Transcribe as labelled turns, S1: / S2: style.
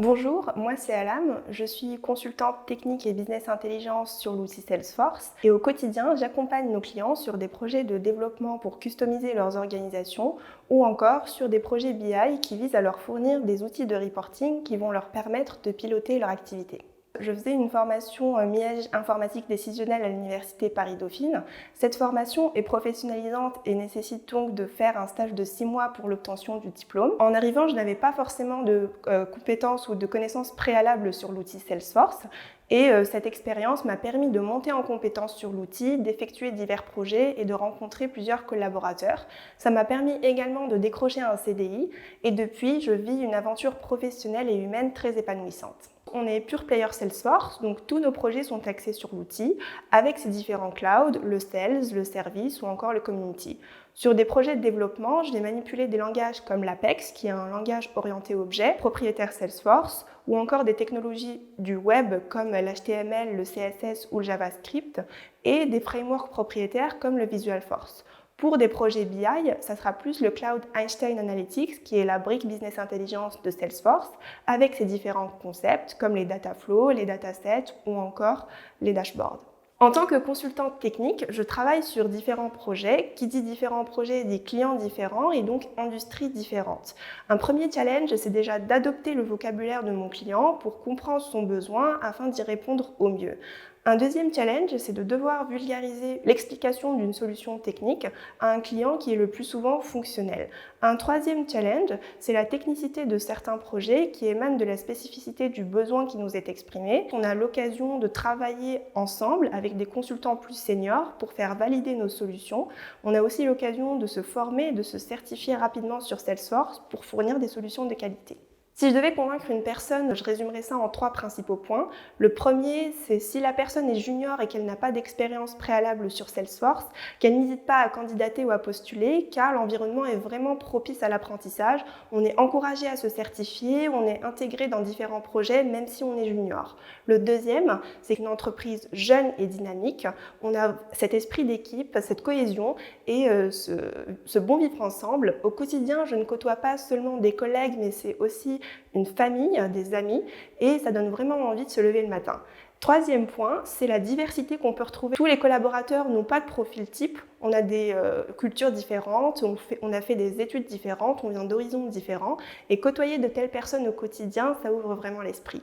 S1: Bonjour, moi c'est Alam, je suis consultante technique et business intelligence sur l'outil Salesforce et au quotidien j'accompagne nos clients sur des projets de développement pour customiser leurs organisations ou encore sur des projets BI qui visent à leur fournir des outils de reporting qui vont leur permettre de piloter leur activité. Je faisais une formation Miège informatique décisionnelle à l'université Paris-Dauphine. Cette formation est professionnalisante et nécessite donc de faire un stage de 6 mois pour l'obtention du diplôme. En arrivant, je n'avais pas forcément de compétences ou de connaissances préalables sur l'outil Salesforce et cette expérience m'a permis de monter en compétences sur l'outil, d'effectuer divers projets et de rencontrer plusieurs collaborateurs. Ça m'a permis également de décrocher un CDI et depuis, je vis une aventure professionnelle et humaine très épanouissante. On est pure player Salesforce, donc tous nos projets sont axés sur l'outil, avec ses différents clouds, le sales, le service ou encore le community. Sur des projets de développement, je vais manipuler des langages comme l'Apex, qui est un langage orienté objet, propriétaire Salesforce, ou encore des technologies du web comme l'HTML, le CSS ou le JavaScript, et des frameworks propriétaires comme le Visualforce. Pour des projets BI, ça sera plus le Cloud Einstein Analytics, qui est la brique Business Intelligence de Salesforce, avec ses différents concepts comme les data flows, les datasets ou encore les dashboards. En tant que consultante technique, je travaille sur différents projets. Qui dit différents projets dit clients différents et donc industries différentes. Un premier challenge, c'est déjà d'adopter le vocabulaire de mon client pour comprendre son besoin afin d'y répondre au mieux. Un deuxième challenge, c'est de devoir vulgariser l'explication d'une solution technique à un client qui est le plus souvent fonctionnel. Un troisième challenge, c'est la technicité de certains projets qui émanent de la spécificité du besoin qui nous est exprimé. On a l'occasion de travailler ensemble avec des consultants plus seniors pour faire valider nos solutions. On a aussi l'occasion de se former et de se certifier rapidement sur Salesforce pour fournir des solutions de qualité. Si je devais convaincre une personne, je résumerais ça en 3 principaux points. Le premier, c'est si la personne est junior et qu'elle n'a pas d'expérience préalable sur Salesforce, qu'elle n'hésite pas à candidater ou à postuler, car l'environnement est vraiment propice à l'apprentissage. On est encouragé à se certifier, on est intégré dans différents projets, même si on est junior. Le deuxième, c'est qu'une entreprise jeune et dynamique, on a cet esprit d'équipe, cette cohésion et ce bon vivre ensemble. Au quotidien, je ne côtoie pas seulement des collègues, mais c'est aussi une famille, des amis, et ça donne vraiment envie de se lever le matin. Troisième point, c'est la diversité qu'on peut retrouver. Tous les collaborateurs n'ont pas de profil type, on a des cultures différentes, on a fait des études différentes, on vient d'horizons différents, et côtoyer de telles personnes au quotidien, ça ouvre vraiment l'esprit.